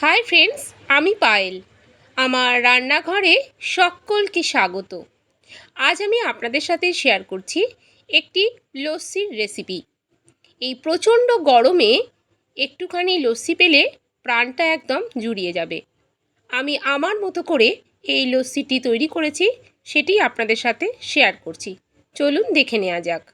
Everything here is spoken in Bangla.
হাই ফ্রেন্ডস, আমি পায়েল। আমার রান্নাঘরে সকলকে স্বাগত। আজ আমি আপনাদের সাথে শেয়ার করছি একটি লস্যির রেসিপি। এই প্রচণ্ড গরমে একটুখানি লস্যি পেলে প্রাণটা একদম জুড়িয়ে যাবে। আমি আমার মতো করে এই লস্যিটি তৈরি করেছি, সেটি আপনাদের সাথে শেয়ার করছি। চলুন দেখে নেওয়া যাক।